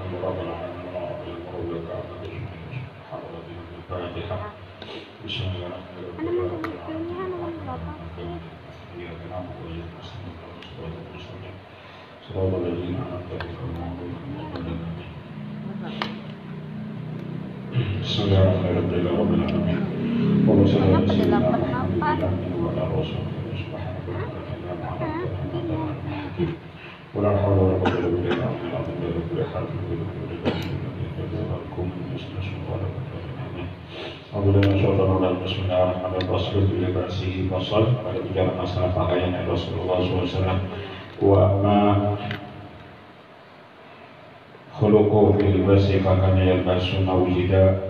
رب العالمين والمرور لك أحمد الجميع سبحان الذي الفاتحة بسم الله الرحمن الرحيم إياك نعبد وإياك نستعين صراط المستقيم صراط الذين أنعمت عليهم غير المغضوب عليهم بسم الله الرحمن الرحيم وصلى الله وسلم على وعلى رسوله سبحانك اللهم وبحمدك ولا حول ولا قوة إلا بالله العظيم بكل حرف ولكم مستشفى ولا أعوذ بالله من الشيطان الرجيم بسم الله الرحمن الرحيم Rasul libasi fasal pada bicara masalah pakaian Rasulullah SAW wa amma khuluqu fil libasi fakana yalbasu mawjida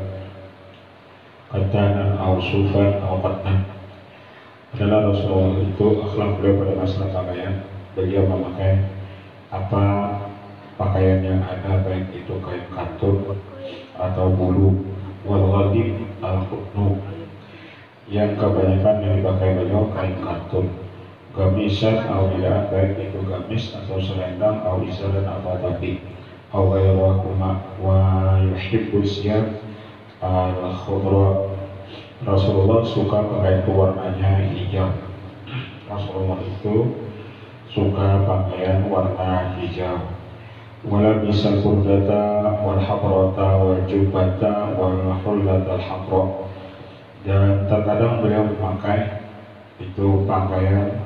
katanan aw sufan aw qatnan adalah Rasulullah itu akhlak beliau pada masalah pakaian. Beliau memakai apa pakaian yang ada, baik itu kain katun atau bulu, wal ghadib al-qutnu, yang kebanyakan yang dipakai beliau kain katun, gamisan atau tidak, baik itu gamis atau selendang atau isaran atau tapi atau ghairahuma wa yuhibbu siyab al-khudra. Rasulullah suka pakai itu warnanya hijau. Rasulullah itu suka pakaian warna hijau. Wala bisal burdata wal habrata wal jubbata wal hullata al habra. Dan terkadang beliau memakai itu pakaian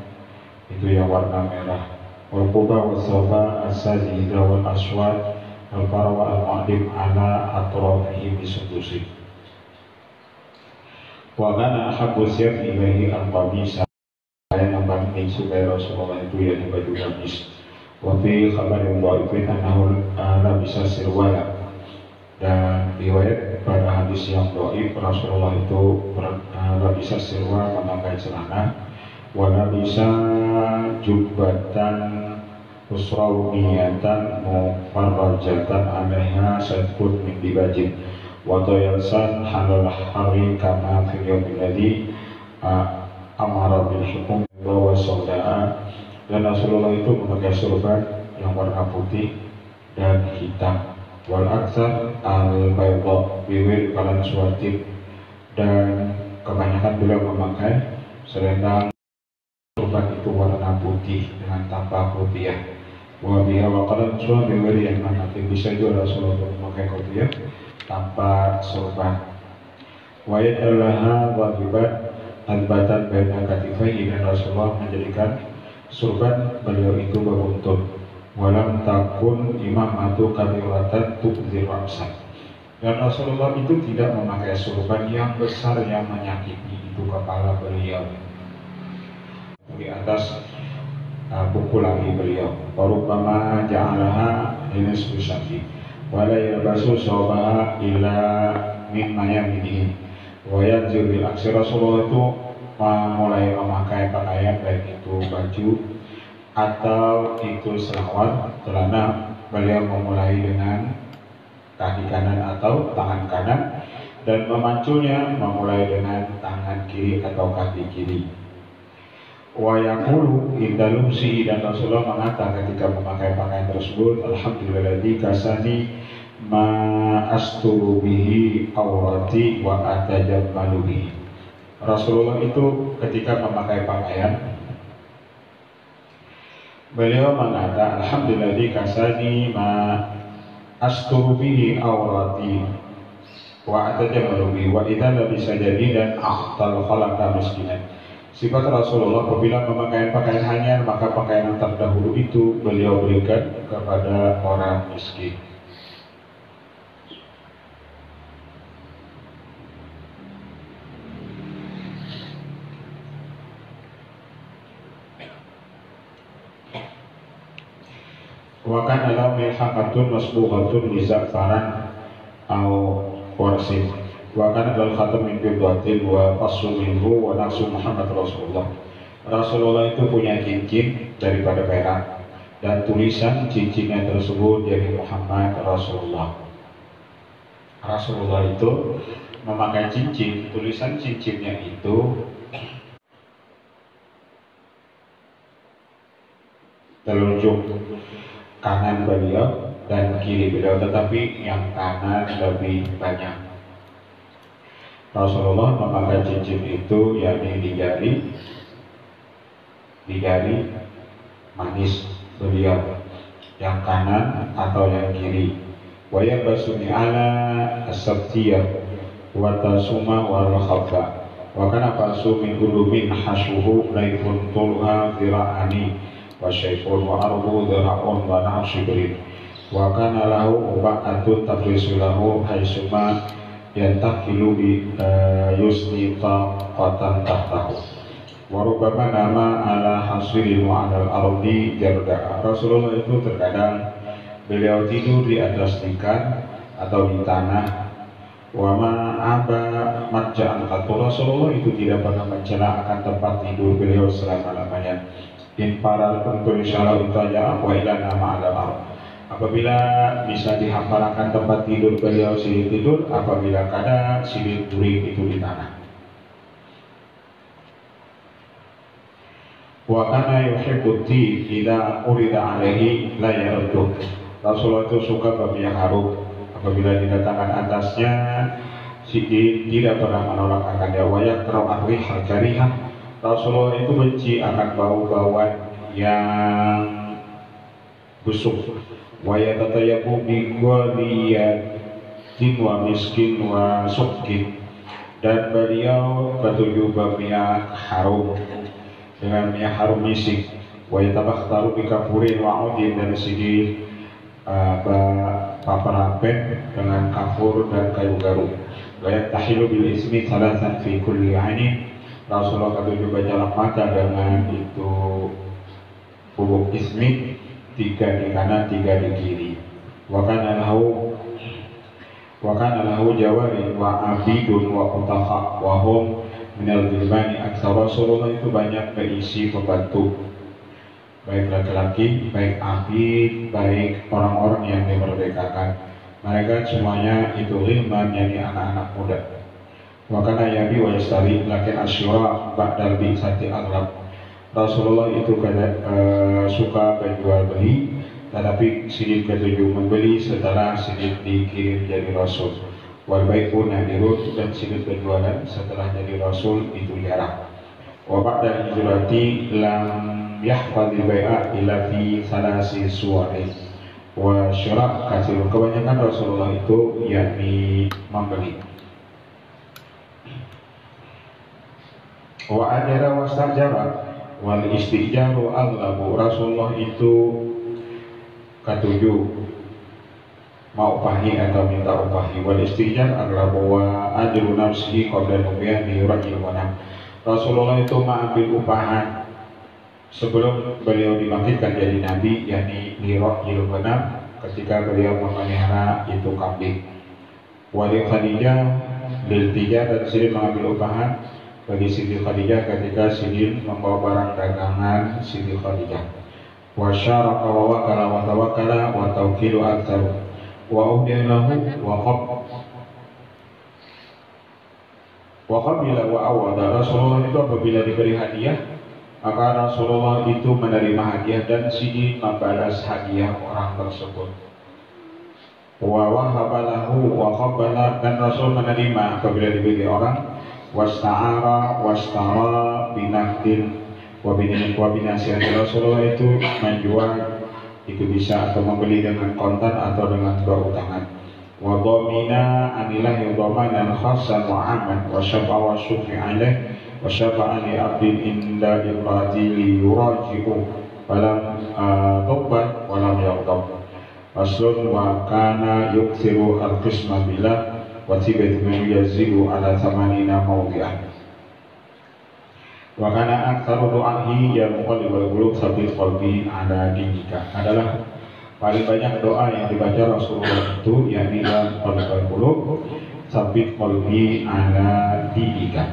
itu yang warna merah. Wal quba wal sofa as-sajida wal aswad wal farwa al-ma'dim ala atrafihi bisundusi. Wa kana ahabbu siyab ilaihi al-qamisa, yang paling disukai Rasulullah itu ya baju gamis. Wa fi khabarin dhaifin annahu labisa sirwala, dan riwayat pada hadis yang dhaif Rasulullah itu labisa sirwal, memakai celana, wa labisa jubbatan usrawiyatan mufarrajatan alaiha sadqut min dibajin wa tayalsan halal hari kama fil yawmil ladzi amara bil hukum wa saudaa. Dan Rasulullah itu memakai surban yang warna putih dan hitam, wal aksar al bayda biwil kalan suwatin, dan kebanyakan beliau memakai selendang surban itu warna putih dengan tanpa kopiah. Wa biha wa kalan suwa biwil yang mana bisa juga Rasulullah memakai kopiah tanpa surban. Wa yadallaha wajibat albatan baina katifai, dan Rasulullah menjadikan surban beliau itu beruntun. Walam takun imamatu kabiratan tu'zir ramsan, dan Rasulullah itu tidak memakai surban yang besar yang menyakiti itu kepala beliau di atas buku lagi beliau. Warubama ja'alaha linis bisati wala yalbasu sawbaha illa min mayaminihi wa yanzil bil aksi. Rasulullah itu mulai memakai pakaian baik itu baju atau itu selawar, celana, beliau memulai dengan kaki kanan atau tangan kanan, dan memacunya memulai dengan tangan kiri atau kaki kiri. Wa yaqulu inda lubsi, dan Rasulullah mengatakan ketika memakai pakaian tersebut, alhamdulilladzi kasani ma asturu bihi aurati wa atajammalu bihi. Rasulullah itu ketika memakai pakaian beliau mengatakan alhamdulilladzi kasani ma asturu bihi aurati wa atajammalu bihi wa idza labisa jadidan akhtal khalaqa miskinan. Sifat Rasulullah apabila memakai pakaian hanyar, maka pakaian yang terdahulu itu beliau berikan kepada orang miskin. Wa kana lahu milhaqatun masbuhatun bi za'faran aw warsin. Wa kana al khatam min fiddatin wa qassu minhu wa naqsu Muhammad Rasulullah. Rasulullah itu punya cincin daripada perak, dan tulisan cincinnya tersebut dari Muhammad Rasulullah. Rasulullah itu memakai cincin, tulisan cincinnya itu telunjuk kanan beliau dan kiri beliau, tetapi yang kanan lebih banyak. Rasulullah memakai cincin itu yakni di jari manis beliau, yang kanan atau yang kiri. Wa yabasuni ala as-sabtiyah wa tasuma wal khafa. Wa kana basu min ulumin hasuhu laifun tulha zira'ani wa syaifun wa arbu zira'un wa na'ashibrin. Wa kana lahu uba'atun tabrisulahu haisuma yantakilu yusni taqatan tahtahu. Warubama nama ala hasilil mu'anal ardi jarda. Rasulullah itu terkadang beliau tidur di atas tikar atau di tanah. Wama aba majja'an qatu. Rasulullah itu tidak pernah mencela akan tempat tidur beliau selama-lamanya. In paral untuk insyaallah itaja wa ila nama ala ard. Apabila bisa dihafalkan tempat tidur beliau silih tidur, apabila kada silih turing itu di tanah. Wa kana yuhibbu ti idza urida alaihi la yaruddu. Rasulullah itu suka bab yang harum. Apabila didatangkan atasnya, tidak pernah menolak akan dia. Wa yakrau ar-rihal karihah. Rasulullah itu benci akan bau-bauan yang busuk. Wa yatatayabu bi ghaliyatin wa miskin wa sukkin. Dan beliau ketujuh bab yang harum dengan minyak harum misik. Wa yatabakhtaru bi kafurin wa udin, dan segi paparapen dengan kafur dan kayu garu. Wa yatahilu bil ismi thalathan fi kulli ainin. Rasulullah ketujuh bacalah mata dengan itu bubuk ismi, 3 di kanan, 3 di kiri. Wa kana lahu jawarin wa abidun wa utaqa wa hum minal gilmani aksar. Rasulullah itu banyak berisi pembantu, baik laki-laki, baik abid, baik orang-orang yang dimerdekakan. Mereka semuanya itu gilman, yakni anak-anak muda. Wa kana yabi wa yastari lakin asyura ba'dal bi'sati aghlab. Rasulullah itu suka berjual beli, tetapi silih ketujuh membeli setelah silih dikirim jadi Rasul. Wal bai'u nadirun, dan silih berjualan setelah jadi Rasul itu jarang. Wa ba'da hijrati lam yahfadil bai'a illa fi salasi suwari. Wa syura' kasir. Kebanyakan Rasulullah itu yakni membeli. Wa ajara wa stajara wal istijaru aghlabu. Rasulullah itu ketujuh mau upahi atau minta upahi. Wal istijar aghlabu wa ajru nafsihi qabla nubiyan liyurajil wanam. Rasulullah itu mengambil upahan sebelum beliau dibangkitkan jadi nabi, yakni liyurajil wanam, ketika beliau memelihara itu kambing. Wali Khadijah lil tijar, dan silih mengambil upahan bagi Siti Khadijah ketika silih membawa barang dagangan Siti Khadijah. Wa syaraqa wa wakala wa tawakkala wa tawkilu aktsar wa uhdilahu wa qabila wa awada. Rasulullah itu apabila diberi hadiah, maka Rasulullah itu menerima hadiah dan silih membalas hadiah orang tersebut. Wa wahabalahu wa qabbala, dan Rasul menerima apabila diberi orang. Wasta'ara wastara binaktin wa binasihat. Rasulullah itu menjual itu bisa atau membeli dengan kontan atau dengan berutangan. Wa dhamina anillahi dhamanan khassan wa aman wa syafa'a wa syufi alaih wa syafa'a li abdin inda ibrati li yuraji'u falam tuqbal wa lam yaghdab. Rasul wa kana yuksiru al-qisma billah wa tibat man yazidu ala thamanina mawdi'an. Wa kana aktsaru du'ahi ya muqallibal qulub tsabbit qalbi ala dinika. Adalah paling banyak doa yang dibaca Rasulullah itu yakni dalam muqallibal qulub tsabbit qalbi ala dinika.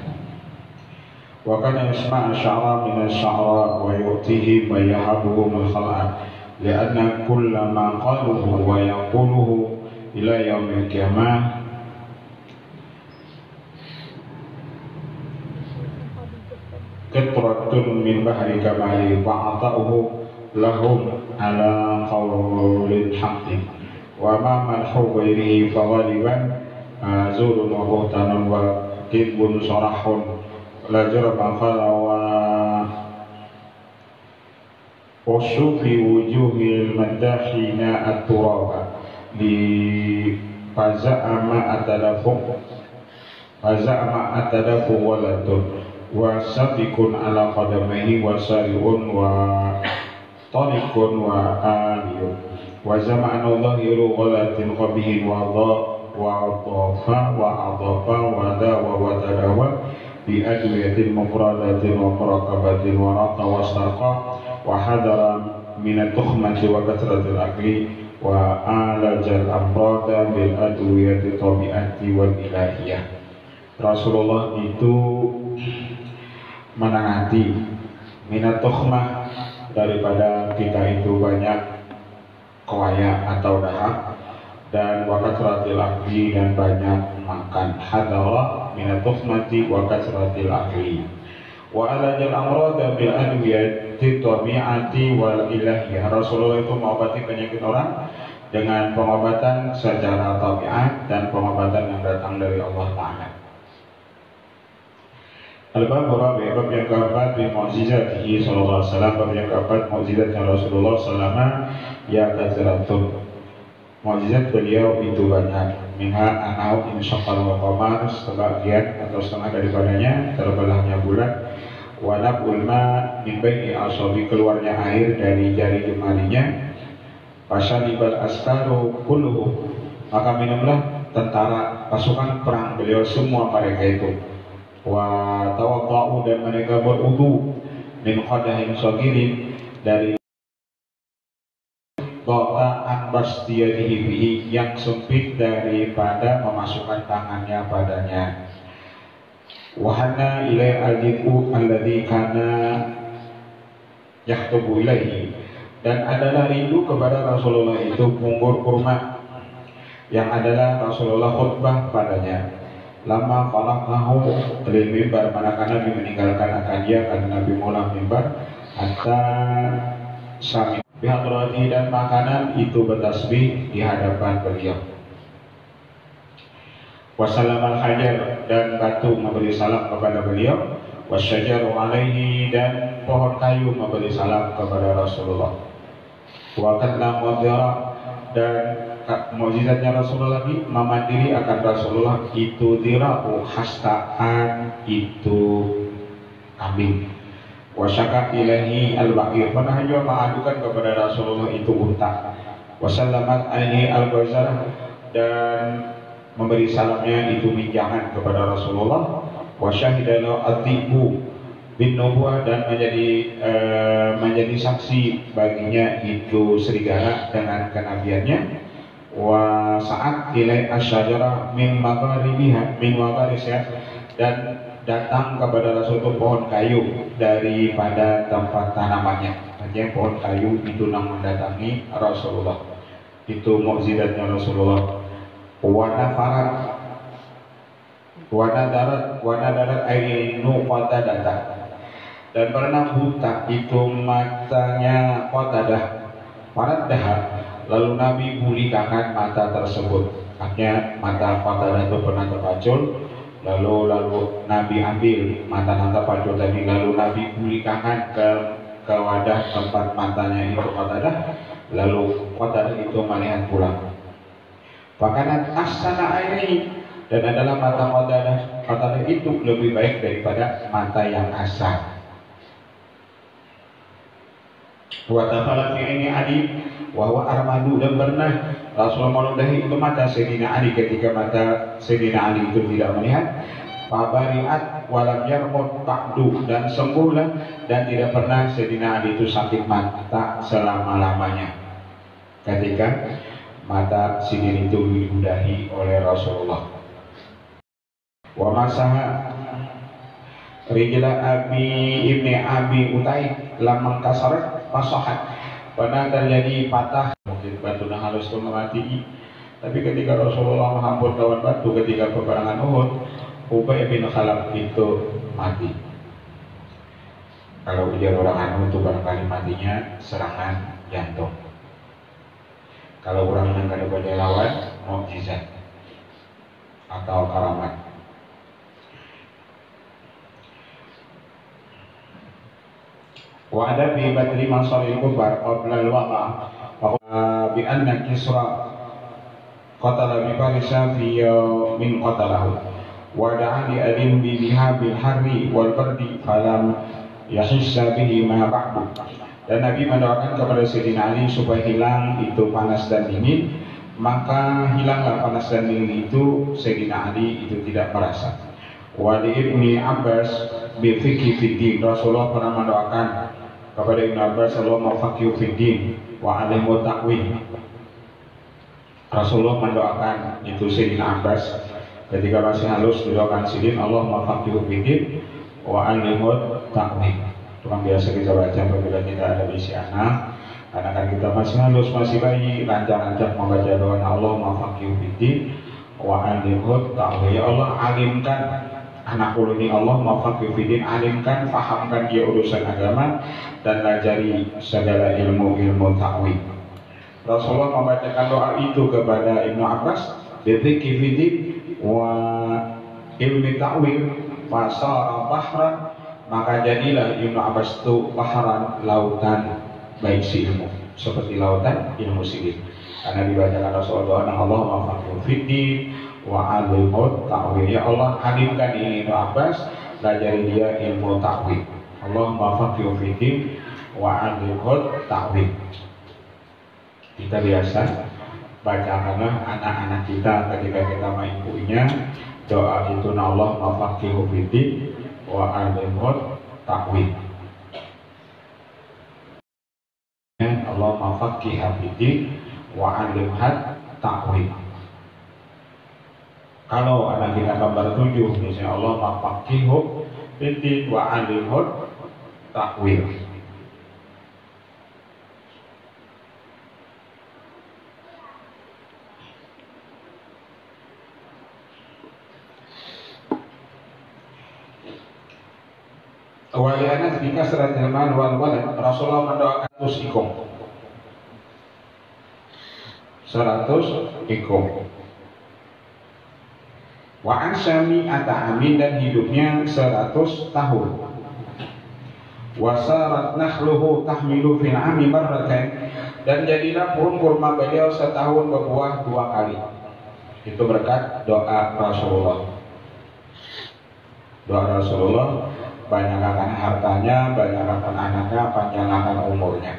Wa kana yasma'a sya'ra min asy-sya'ra wa yu'tihi ma yahabuhu min khal'a li'anna kullama qaluhu wa yaquluhu ila yaumil qiyamah qitratun min bahri kamali wa ata'uhu lahum ala qawlin haqqin. wa ma madhu ghairihi fa ghaliban zulun wa buhtanun wa kidbun sarahun la jarama qala wa fi wujuhil madahina at-turaba li faza'ama atadafu waladun wa sabiqun ala qadamihi wa sari'un wa tariqun wa aliyun wa zama'anu dhahiru ghalatin qabihin wa adafa wa dawa wa tadawa bi adwiyatin mufradatin wa murakabatin wa rata wa sarqa wa hadara min at-tukhmati wa kathratil akli wa alajal amrada bil adwiyati tabi'ati wal ilahiyah. Rasulullah itu menangati minat tukhmah, daripada kita itu banyak kewaya atau dahak, dan wakatratil akli, dan banyak makan. Hadara minat tukhmati wakatratil akli wa alajal amrada bil adwiyati tabi'ati wal ilahiyah. Rasulullah itu mengobati penyakit orang dengan pengobatan secara tabiat dan pengobatan yang datang dari Allah Ta'ala. Al-Bab Rabi', bab yang keempat, bi mu'jizatihi sallallahu alaihi wasallam, bab yang keempat mu'jizatnya Rasulullah sallama ya katsiratun. Mu'jizat beliau itu banyak. Minha anau insyaqqal wa qamar, sebagian atau setengah daripadanya terbelahnya bulan. Wa nabul ma min baini asabi, keluarnya air dari jari jemarinya. Fasyaribal askaru kulluhum, maka minumlah tentara pasukan perang beliau semua mereka itu. Wa tawadda'u, dan mereka berwudu, min qadahin sagirin, dari dha'an bastiyadihi bihi, yang sempit daripada memasukkan tangannya padanya. Wa hanna ilai al-diku alladhi kana yaktubu ilaihi, dan adalah rindu kepada Rasulullah itu punggur kurma yang adalah Rasulullah khutbah padanya. Lama falakahu dari mimbar, manakala Nabi meninggalkan akan dia, karena Nabi mulai mimbar hatta sami bihadrati, dan makanan itu bertasbih di hadapan beliau. Wassalam al-hajar, dan batu memberi salam kepada beliau. Wasyajaru alaihi, dan pohon kayu memberi salam kepada Rasulullah. Wa katla mudhara, dan mukjizatnya Rasulullah lagi memandiri akan Rasulullah itu dirahu, hastaan itu kambing. Wasyaka ilahi al-baqir, pernah juga mengadukan kepada Rasulullah itu unta. Wasallamat aini al-ghazarah, dan memberi salamnya itu minjangan kepada Rasulullah. Wasyahidana atibu bin nubuwah, dan menjadi saksi baginya itu serigala dengan kenabiannya. Wa saat ilai asyajarah min magharibiha min magharisiha, dan datang kepada Rasul itu pohon kayu daripada tempat tanamannya. Artinya pohon kayu itu yang mendatangi Rasulullah. Itu mukjizatnya Rasulullah. Wana darat ainu Qatadah, dan pernah buta itu matanya Qatadah. Faraddah, lalu Nabi pulihkan mata tersebut. Artinya mata Qatadah itu pernah terpacul, lalu Nabi ambil mata pacul tadi, lalu Nabi pulihkan ke wadah tempat matanya itu Qatadah, lalu Qatadah itu melihat pulang. Bahkan asana aini, dan adalah mata Qatadah itu lebih baik daripada mata yang asal. Wa tafala fi aini Ali wa huwa armadu, dan pernah Rasulullah meludahi itu mata Sayyidina Ali ketika mata Sayyidina Ali itu tidak melihat. Fabariat walam yarmud ba'du, dan sembuhlah dan tidak pernah Sayyidina Ali itu sakit mata selama-lamanya ketika mata Sidin itu diludahi oleh Rasulullah. Wa masaha rijla Abi ibni Abi Utai lamang kasarat pasahat, pernah terjadi patah, mungkin batu yang halus itu mati. Tapi ketika Rasulullah menghampur kawan batu ketika peperangan Uhud, Ubay bin Khalaf itu mati. Kalau ujar orang anu itu barangkali matinya serangan jantung, Kalau orang yang kada boleh lawan, mukjizat atau karamat. Wa ada bi badri masalil kubar qabla al-waqa bi anna Kisra qatala bi Farisa fi min qatalahu wa da'a li alim bi bihabil harri wal bardi falam yahissa bihi ma ba'du. Dan Nabi mendoakan kepada Sayyidina Ali supaya hilang itu panas dan dingin, maka hilanglah panas dan dingin itu. Sayyidina Ali itu tidak merasa. Wa li Ibni Abbas bi fiqhi fiddin, Rasulullah pernah mendoakan kepada Ibnu Abbas Allahumma faqihu fiddin wa alimhu ta'wil. Rasulullah mendoakan itu Sayyidina Abbas ketika masih halus, didoakan sidin Allahumma faqihu fiddin wa alimhu ta'wil. Itu kan biasa kita baca apabila kita ada misi anak kan kita masih halus, masih bayi, lancar-lancar membaca doa Allahumma faqihu fiddin wa alimhu ta'wil. Ya Allah, alimkan anak uluni, Allah faqihu fiddin, alimkan, fahamkan dia urusan agama dan ajari segala ilmu ta'wil. Rasulullah membacakan doa itu kepada Ibnu Abbas, bidzikri fiddin wa ilmi ta'wil fasara bahran, maka jadilah Ibnu Abbas itu bahran, lautan baik si ilmu, seperti lautan ilmu sidik. Karena dibacakan Rasulullah doa Allahumma faqihu fiddin wa alimhu ta'wil. Ya Allah, alimkan ini Ibnu Abbas, ajari dia ilmu ta'wil. Allahumma faqihu fiddin wa alimhu ta'wil. Kita biasa bacakanlah anak-anak kita ketika kita main ibunya doa itu Allahumma faqihu fiddin wa alimhu ta'wil. Allahumma faqihu fiddin wa alimhu ta'wil. Kalau anak kita gambar 7 misalnya Allahumma faqihu fiddin wa alimhu ta'wil. Wali Anas bi kasratil mal wal walad, Rasulullah mendoakan 100 ikom. 100 ikom. Wa an syami'ata amin, dan hidupnya 100 tahun. Wa sarat nakhluhu tahmilu fil ami marratan, dan jadilah pohon kurma beliau setahun berbuah 2 kali. Itu berkat doa Rasulullah. Doa Rasulullah, banyakkan hartanya, banyakkan anaknya, panjangkan umurnya.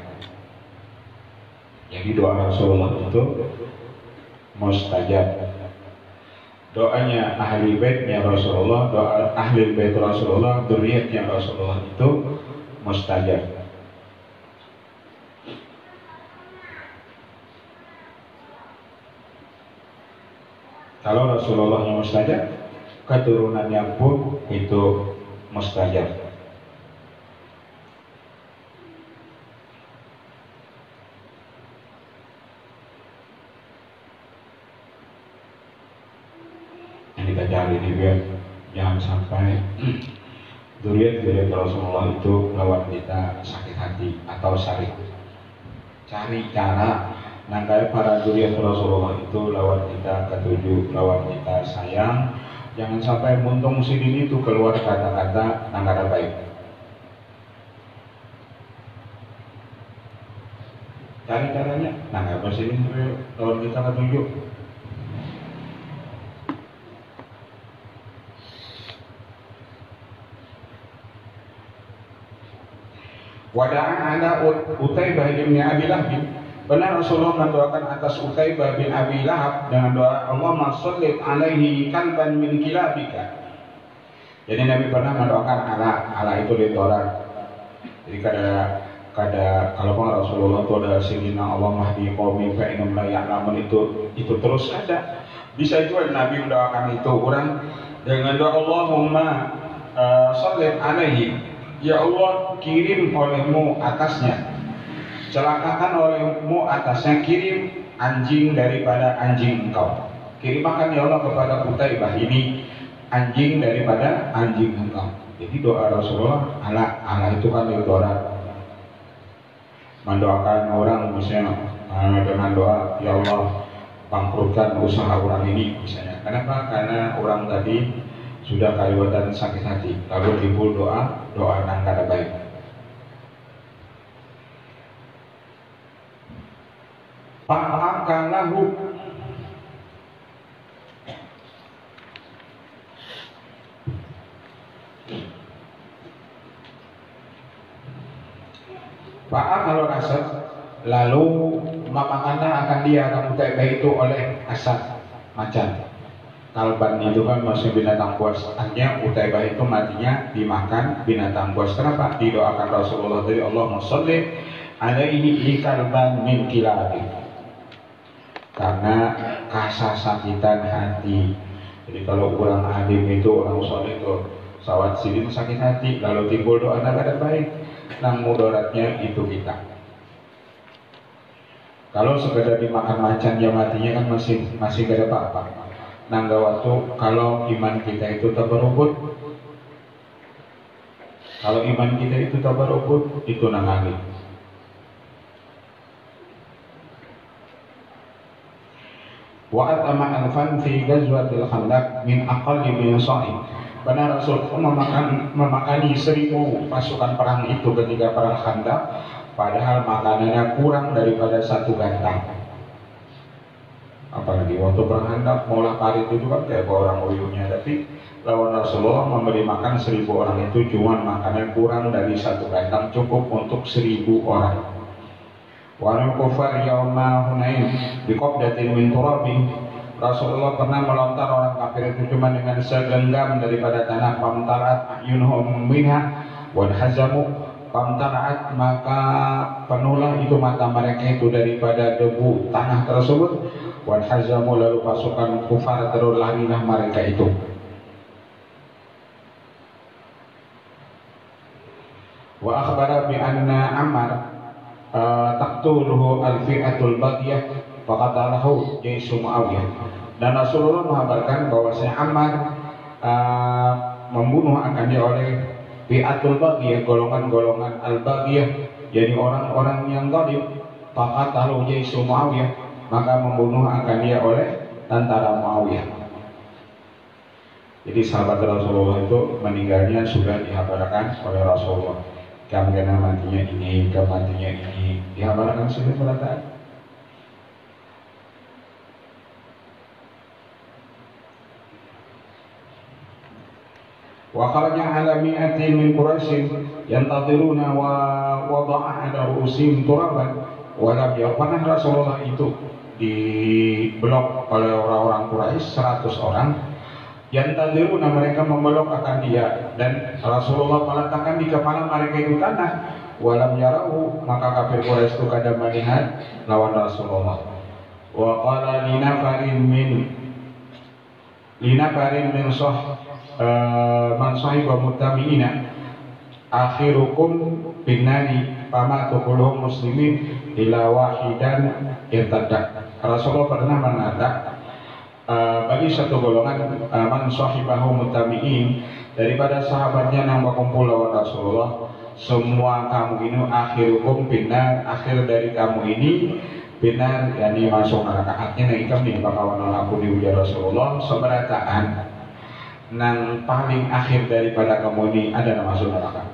Jadi doa Rasulullah itu mustajab. Doanya ahli baitnya Rasulullah, doa ahli bait Rasulullah, dzurriyyatnya Rasulullah itu mustajab. Kalau Rasulullah yang mustajab, keturunannya pun itu mustajab. Yang kita cari ini biar jangan sampai dzurriyyat Rasulullah itu lawan kita sakit hati atau syarif. Cari cara nangkai para dzurriyyat Rasulullah itu lawan kita ketujuh, lawan kita sayang. Jangan sampai muntung sidin itu keluar kata-kata nangkara baik. Cari caranya, nangkara sidin lawan kita ketujuh. Wada'an ala Utaibah bin Abi Lahab. Benar Rasulullah mendoakan atas Utaibah bin Abi Lahab dengan doa Allahumma sholli alaihi kalban min kilabika. Jadi Nabi pernah mendoakan ala itu ditoran. Jadi kada kalau Rasulullah itu ada sinina Allah mahdi qaumi fa innahum la ya'lamun, itu terus ada. Bisa juga Nabi mendoakan itu orang dengan doa Allahumma sholli alaihi, ya Allah kirim olehmu atasnya, celakakan olehmu atasnya, kirim anjing daripada anjing engkau. Kirimkan ya Allah kepada Utaibah ini anjing daripada anjing engkau. Jadi doa Rasulullah ala itu kan doa mendoakan orang misalnya dengan doa, ya Allah bangkrutkan usaha orang ini misalnya. Kenapa? Karena orang tadi sudah kaliwatan sakit hati, lalu timbul doa nang kada baik. Fa'akalahu kalau asad, lalu memakannya akan dia akan baik itu oleh asad macan. Kalban itu kan masih binatang buas, artinya utaibah itu matinya dimakan binatang buas. Kenapa? Didoakan Rasulullah dari Allahumma sholli alaihi likalban min kilabi, karena kasasakitan hati. Jadi kalau orang alim itu, orang soleh itu sawat sidin sakit hati, lalu timbul doa ada baik, nang mudaratnya itu kita. Kalau sekedar dimakan macan ya matinya kan masih gak ada apa-apa. Nangga waktu kalau iman kita itu tabarukut, kalau iman kita itu tabarukut, itu nangani. Wa'at ama alfan fi ghazwatil khandaq min aqalli min sa'i. Karena Rasul memakani 1000 pasukan perang itu ketika perang Khandaq, padahal makanannya kurang daripada 1 gantang. Apalagi waktu perang Khandaq maulah parit itu kan kayak orang uyuhnya, tapi lawan Rasulullah memberi makan 1000 orang itu cuma makanan kurang dari 1 gantang, cukup untuk 1000 orang. Wa al-kufar yauma Hunain biqabdatin min turabin. Rasulullah pernah melontar orang kafir itu cuma dengan segenggam daripada tanah. Pamtarat ayunhum minha wan hazamu, pamtarat maka penuhlah itu mata mereka itu daripada debu tanah tersebut. Wan hazamu lalu pasukan kufar terus larilah mereka itu. Wa akhbara bi anna Ammar taqtuluhu al-fi'atul baghiyah faqatalahu jaisu Muawiyah. Dan Rasulullah mengabarkan bahwasanya Ammar membunuh akan dia oleh fi'atul baghiyah, golongan-golongan al-baghiyah, jadi orang-orang yang zalim. Faqatalahu jaisu Muawiyah, maka membunuh akan dia oleh tentara Muawiyah. Jadi sahabat Rasulullah itu meninggalnya sudah dihabarkan oleh Rasulullah. Karena matinya ini, kematinya ini dihabarkan sudah pada. Wa kharaja ala mi'atin min Quraisy yantadhiruna wa wada'a ala ru'usihim turaban wa lam yarfana. Rasulullah itu diblok oleh orang-orang Quraisy 100 orang. Yantadhiruna, mereka membelok akan dia, dan Rasulullah meletakkan di kepala mereka itu tanah. Walam yarahu, maka kafir Quraisy itu kada melihat lawan Rasulullah. Wa qala linafarin min man sahiba muttabi'ina akhirukum binnari fama tuquluhum muslimin ila wahidan irtadda. Rasulullah pernah mengatakan bagi satu golongan man sahibahu muttabi'in, daripada sahabatnya yang berkumpul lawan Rasulullah, semua kamu ini akhirukum binar, akhir dari kamu ini binar, yakni masuk neraka. Artinya nang ikam nih bakawan aku di ujar Rasulullah seberataan nang paling akhir daripada kamu ini ada yang masuk neraka.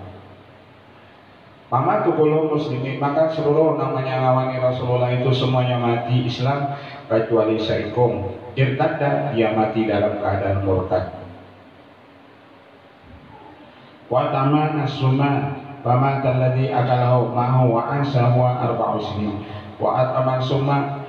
Pamatu kullu muslimin, maka seluruh namanya ngawani Rasulullah itu semuanya mati Islam kecuali saikum irtadda, dia mati dalam keadaan murtad. Wa taman as-suma fama alladhi akalahu ma'hu wa ansahu 4 sinin. Wa ataman suma,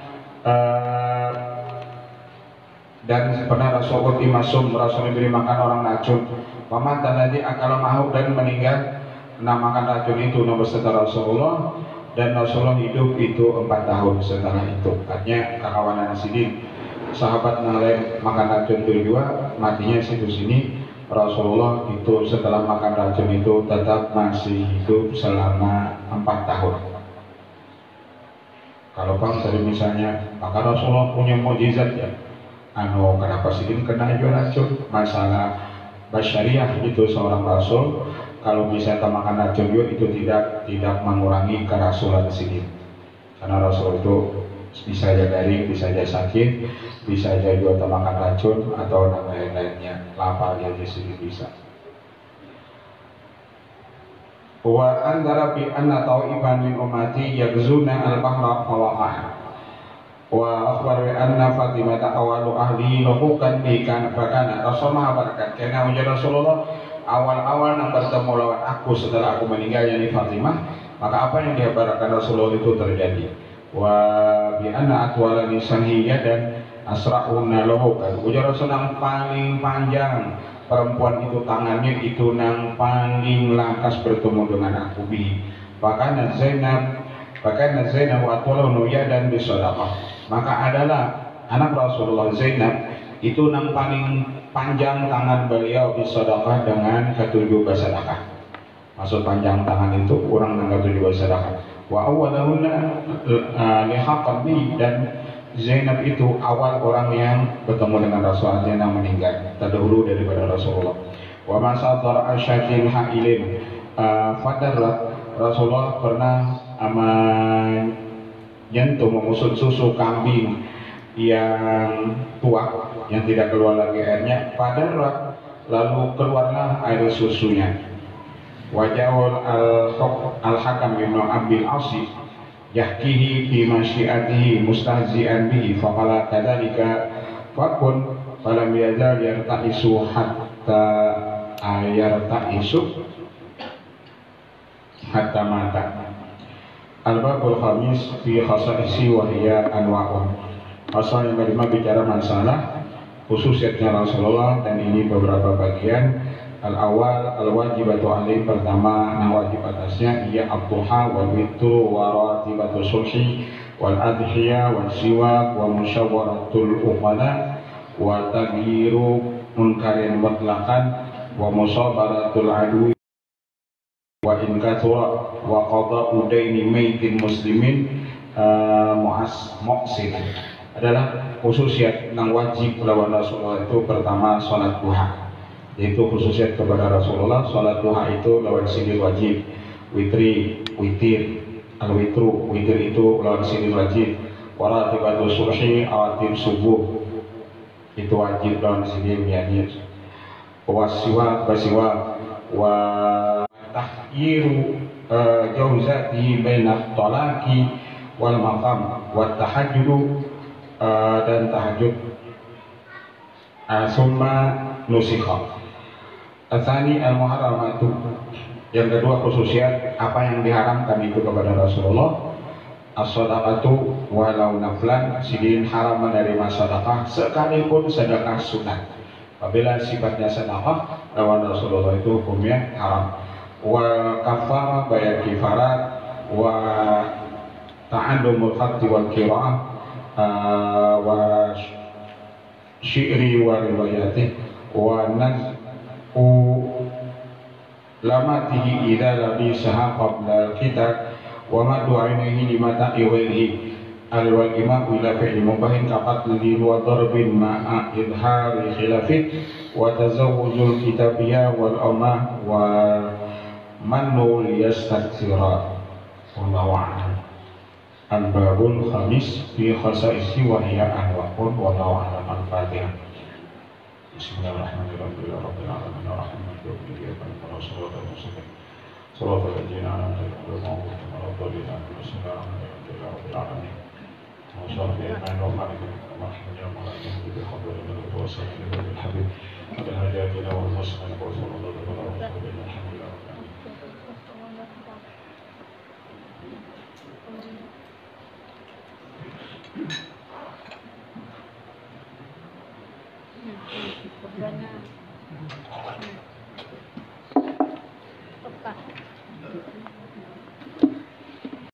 dan pernah Rasulullah imasum, Rasul diberi makan orang racun. Fama alladhi akalahu ma'hu, dan meninggal namakan racun itu nomor setelah Rasulullah, dan Rasulullah hidup itu 4 tahun setelah itu. Artinya kakawanan sidin sahabat yang lain makan racun itu juga matinya situ sini. Rasulullah itu setelah makan racun itu tetap masih hidup selama 4 tahun. Kalau bang tadi misalnya, maka Rasulullah punya mukjizat ya, kenapa sidin kena juga racun, masalah basyariah itu seorang Rasul. Kalau bisa makan racun juga itu tidak mengurangi kerasulan sidin. karena Rasul itu bisa aja garing, bisa aja sakit, bisa aja juga termakan racun atau lain-lainnya, lapar aja sedikit bisa. Wa andara bi anna ta'iban min ummati yagzuna al-bahra fawaqah. Wa akhbar bi anna Fatimah awalu ahli lakukan ikan bakana. Rasulullah berkata, karena ujar Rasulullah awal-awal yang bertemu lawan aku setelah aku meninggalnya di Fatimah, maka apa yang dihabarkan Rasulullah itu terjadi. Wa bi anna atwala nisaniyya dan asra'una lahukan. Ujar Rasulullah yang paling panjang perempuan itu tangannya itu nang paling langkas bertemu dengan aku bi. Bahkan Zainab wa atwala dan bisadaqah. Maka adalah anak Rasulullah Zainab itu nang paling panjang tangan beliau bisadaqah dengan ketujuh bersedekah. Maksud panjang tangan itu orang nang ketujuh bersedekah. Wa awwalahunna lihaqan bi, dan Zainab itu awal orang yang bertemu dengan Rasulullah yang meninggal terdahulu daripada Rasulullah. Wa masadar asyatin hailin fadarat, Rasulullah pernah menyentuh mengusut susu kambing yang tua yang tidak keluar lagi airnya, fadarat lalu keluarlah air susunya. Wajahul al-Hakam bin Abil Asy yahkihi fi masyiatihi mustahzi'an bihi faqala kadzalika fakun falam yazal yarta'isu hatta mata. Al-babul khamis fi khasaisi wa hiya anwa'un. Pasal yang kelima bicara masalah khususiyatnya Rasulullah, dan ini beberapa bagian. Al-awal al-wajibatu alaih, pertama yang wajib atasnya ia ad-duha wal witru wa ratibatu sulhi wal adhiya wal siwak wa musyawaratul uqala wa taghyiru munkarin mutlaqan wa musabaratul adwi wa in kathura wa qada'u daini maitin muslimin mu'assin. Adalah khususiat yang wajib lawan Rasulullah itu pertama salat duha, yaitu khususiat kepada Rasulullah. Salat duha itu lawan sini wajib. Witir itu lawan sini wajib. Waratibatu subhi, awatib subuh itu wajib lawan sini mianir. Wasiwak wa tahyiru jauzati bainat talaqi wal maqam wa tahajjudu, dan tahajud. Summa nusikha. Asani al-muharramatu, yang kedua khususiat apa yang diharamkan itu kepada Rasulullah. As-sadaqatu walau naflan, sidin haram menerima sedekah sekalipun sedekah sunat. Apabila sifatnya sedekah lawan Rasulullah itu hukumnya haram. Wa kafara, bayar kifarat, wa ta'allumul khatti wal qiraah, wa syi'ri wa riwayatih, wa naz'u lamatihi idza labisaha qabla kitab, wa mad'u ainihi limata'i ghairihi al-wal imam ila fi'li mubahin kaqatli wa darbin ma'a idhari khilafin wa tazawwujul kitabiyya wal amah wa mannu liyastaksira. Wallahu a'lam. Al-babul khamis fi khasaisi wa hiya anwa'un wallahu a'lam. Al-Fatihah. Bismillahirrahmanirrahim. Rabbil alamin arrahmanir rahim iyyaka na'budu wa iyyaka nasta'in. Shiratal ladzina an'amta 'alaihim ghairil maghdubi 'alaihim waladdallin. Bismillahirrahmanirrahim. Rabbil alamin. Wa sallallahu alaihi wa sallam.